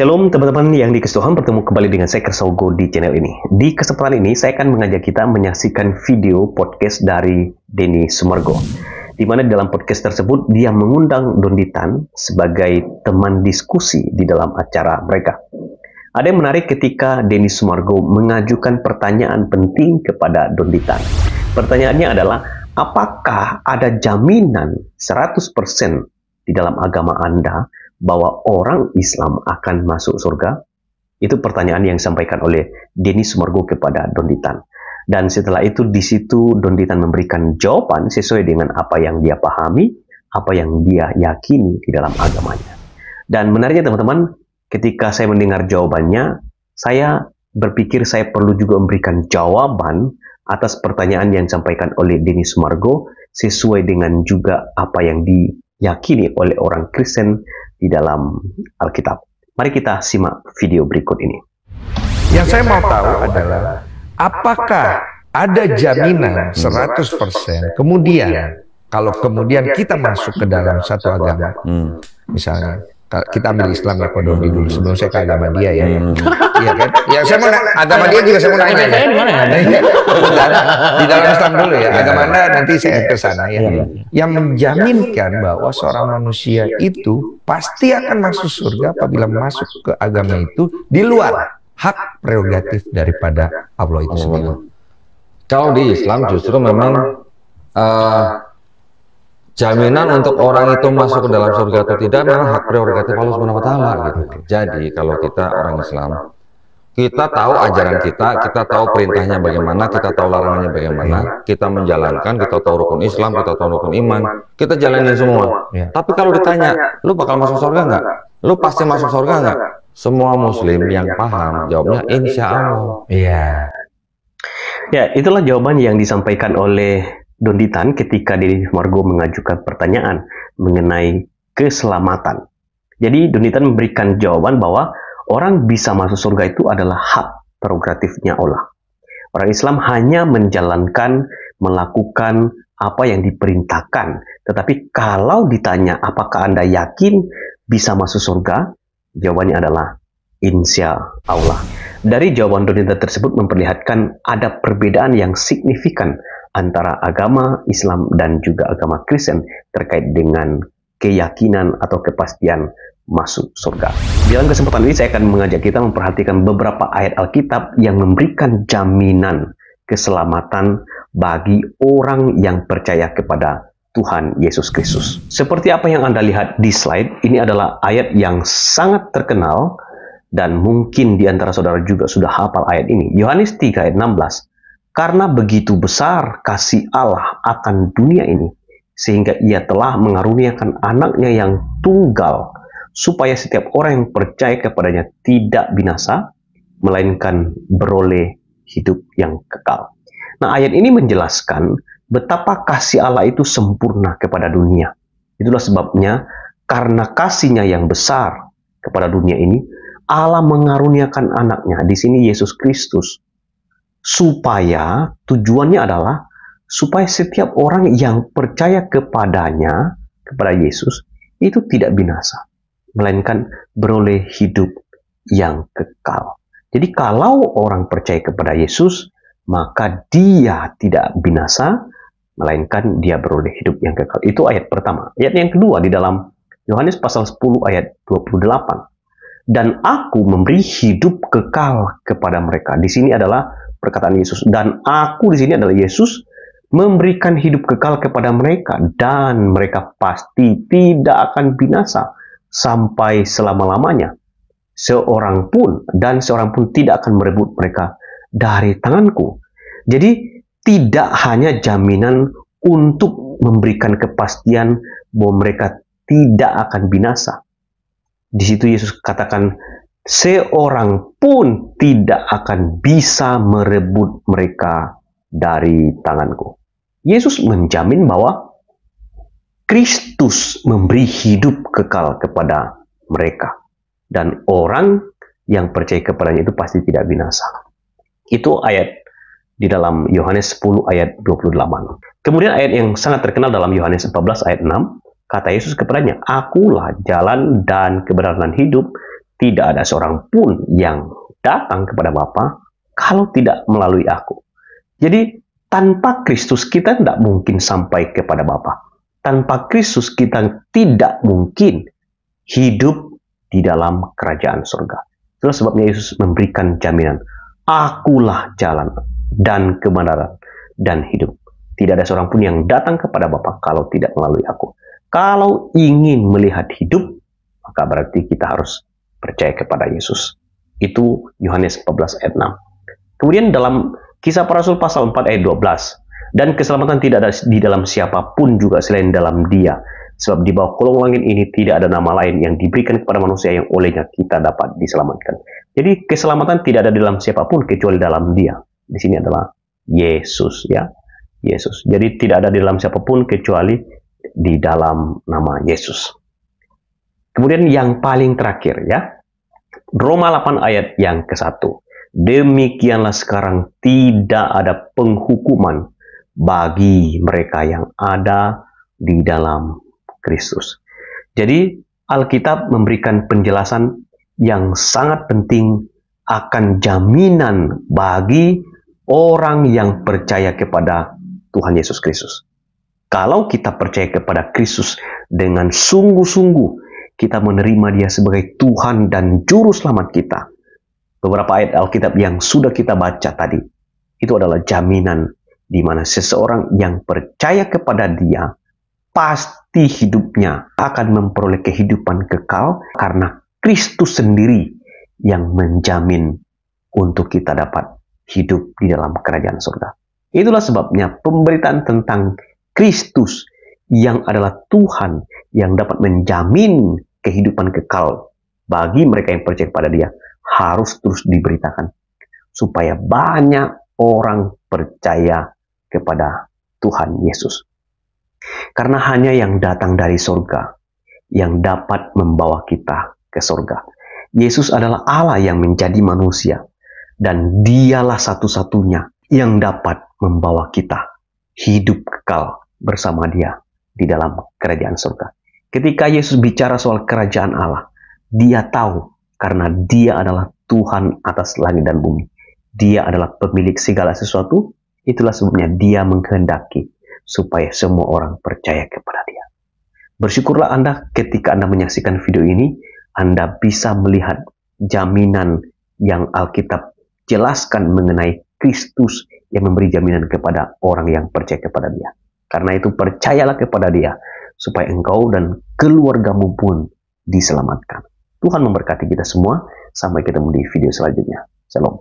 Shalom teman-teman yang dikasihi Tuhan, bertemu kembali dengan saya Kersogo di channel ini. Di kesempatan ini saya akan mengajak kita menyaksikan video podcast dari Denny Sumargo, di mana dalam podcast tersebut dia mengundang Donditan sebagai teman diskusi di dalam acara mereka. Ada yang menarik ketika Denny Sumargo mengajukan pertanyaan penting kepada Donditan. Pertanyaannya adalah, apakah ada jaminan 100% di dalam agama Anda bahwa orang Islam akan masuk surga? Itu pertanyaan yang disampaikan oleh Denny Sumargo kepada Donditan. Dan setelah itu di situ Donditan memberikan jawaban sesuai dengan apa yang dia pahami, apa yang dia yakini di dalam agamanya. Dan menariknya teman-teman, ketika saya mendengar jawabannya, saya berpikir saya perlu juga memberikan jawaban atas pertanyaan yang disampaikan oleh Denny Sumargo sesuai dengan juga apa yang diyakini oleh orang Kristen di dalam Alkitab. Mari kita simak video berikut ini. Yang saya mau tahu adalah, apakah ada jaminan 100% kemudian kalau kemudian kita masuk ke dalam satu agama, misalnya kita ambil Islam ya Pak Dodi dulu sebelum saya ke agama dia ya. Iya kan? Ya saya mau agama dia juga saya mau nanya. Di dalam Islam dulu ya. Agama Anda nanti saya ke sana ya. Yang menjaminkan bahwa seorang manusia itu pasti akan masuk surga apabila masuk ke agama itu di luar hak prerogatif daripada Allah itu sendiri. Kalau di Islam justru memang jaminan untuk orang itu masuk ke dalam surga atau tidak memang hak prerogatif Allah Subhanahu wa taala gitu. Jadi kalau kita orang Islam, kita tahu ajaran kita tahu perintahnya bagaimana, kita tahu larangannya bagaimana, kita menjalankan, kita tahu rukun Islam, kita tahu rukun iman, kita jalanin semua. Tapi kalau ditanya, lu bakal masuk surga nggak? Lu pasti masuk surga nggak? Semua muslim yang paham jawabnya insya Allah. Iya. Ya, itulah jawaban yang disampaikan oleh Donditan ketika Denny Sumargo mengajukan pertanyaan mengenai keselamatan. Jadi Donditan memberikan jawaban bahwa orang bisa masuk surga itu adalah hak prerogatifnya Allah. Orang Islam hanya menjalankan, melakukan apa yang diperintahkan. Tetapi kalau ditanya apakah Anda yakin bisa masuk surga, jawabannya adalah insya Allah. Dari jawaban Donditan tersebut memperlihatkan ada perbedaan yang signifikan antara agama Islam dan juga agama Kristen terkait dengan keyakinan atau kepastian masuk surga. Di dalam kesempatan ini saya akan mengajak kita memperhatikan beberapa ayat Alkitab yang memberikan jaminan keselamatan bagi orang yang percaya kepada Tuhan Yesus Kristus. Seperti apa yang Anda lihat di slide, ini adalah ayat yang sangat terkenal dan mungkin di antara saudara juga sudah hafal ayat ini. Yohanes 3 ayat 16. Karena begitu besar kasih Allah akan dunia ini, sehingga ia telah mengaruniakan anaknya yang tunggal, supaya setiap orang yang percaya kepadanya tidak binasa, melainkan beroleh hidup yang kekal. Nah, ayat ini menjelaskan betapa kasih Allah itu sempurna kepada dunia. Itulah sebabnya, karena kasihnya yang besar kepada dunia ini, Allah mengaruniakan anaknya, di sini Yesus Kristus, supaya tujuannya adalah supaya setiap orang yang percaya kepadanya, kepada Yesus, itu tidak binasa, melainkan beroleh hidup yang kekal. Jadi kalau orang percaya kepada Yesus, maka dia tidak binasa, melainkan dia beroleh hidup yang kekal. Itu ayat pertama. Ayat yang kedua di dalam Yohanes pasal 10 ayat 28. Dan aku memberi hidup kekal kepada mereka. Di sini adalah perkataan Yesus. Dan aku di sini adalah Yesus memberikan hidup kekal kepada mereka. Dan mereka pasti tidak akan binasa sampai selama-lamanya. Seorang pun tidak akan merebut mereka dari tanganku. Jadi tidak hanya jaminan untuk memberikan kepastian bahwa mereka tidak akan binasa. Di situ Yesus katakan, seorang pun tidak akan bisa merebut mereka dari tanganku. Yesus menjamin bahwa Kristus memberi hidup kekal kepada mereka. Dan orang yang percaya kepadanya itu pasti tidak binasa. Itu ayat di dalam Yohanes 10 ayat 28. Kemudian ayat yang sangat terkenal dalam Yohanes 14 ayat 6. Kata Yesus kepadanya, akulah jalan dan kebenaran hidup, tidak ada seorang pun yang datang kepada Bapa kalau tidak melalui aku. Jadi tanpa Kristus kita tidak mungkin sampai kepada Bapa. Tanpa Kristus kita tidak mungkin hidup di dalam kerajaan surga. Itulah sebabnya Yesus memberikan jaminan, akulah jalan dan kebenaran dan hidup. Tidak ada seorang pun yang datang kepada Bapa kalau tidak melalui aku. Kalau ingin melihat hidup, maka berarti kita harus percaya kepada Yesus. Itu Yohanes 14 ayat 6. Kemudian dalam Kisah Para Rasul pasal 4 ayat 12, dan keselamatan tidak ada di dalam siapapun juga selain dalam Dia, sebab di bawah kolong langit ini tidak ada nama lain yang diberikan kepada manusia yang olehnya kita dapat diselamatkan. Jadi keselamatan tidak ada dalam siapapun kecuali dalam Dia. Di sini adalah Yesus, ya, Yesus. Jadi tidak ada di dalam siapapun kecuali di dalam nama Yesus. Kemudian yang paling terakhir, ya, Roma 8 ayat yang ke-1. Demikianlah sekarang tidak ada penghukuman bagi mereka yang ada di dalam Kristus. Jadi Alkitab memberikan penjelasan yang sangat penting akan jaminan bagi orang yang percaya kepada Tuhan Yesus Kristus. Kalau kita percaya kepada Kristus dengan sungguh-sungguh, kita menerima Dia sebagai Tuhan dan Juru Selamat kita. Beberapa ayat Alkitab yang sudah kita baca tadi, itu adalah jaminan di mana seseorang yang percaya kepada Dia, pasti hidupnya akan memperoleh kehidupan kekal karena Kristus sendiri yang menjamin untuk kita dapat hidup di dalam kerajaan surga. Itulah sebabnya pemberitaan tentang Kristus yang adalah Tuhan yang dapat menjamin kehidupan kekal bagi mereka yang percaya kepada Dia harus terus diberitakan supaya banyak orang percaya kepada Tuhan Yesus. Karena hanya yang datang dari surga yang dapat membawa kita ke surga. Yesus adalah Allah yang menjadi manusia dan Dialah satu-satunya yang dapat membawa kita hidup kekal bersama Dia di dalam kerajaan surga. Ketika Yesus bicara soal kerajaan Allah, Dia tahu karena Dia adalah Tuhan atas langit dan bumi. Dia adalah pemilik segala sesuatu. Itulah sebabnya Dia menghendaki supaya semua orang percaya kepada Dia. Bersyukurlah Anda ketika Anda menyaksikan video ini, Anda bisa melihat jaminan yang Alkitab jelaskan mengenai Kristus yang memberi jaminan kepada orang yang percaya kepada Dia. Karena itu percayalah kepada Dia supaya engkau dan keluargamu pun diselamatkan. Tuhan memberkati kita semua. Sampai ketemu di video selanjutnya. Shalom.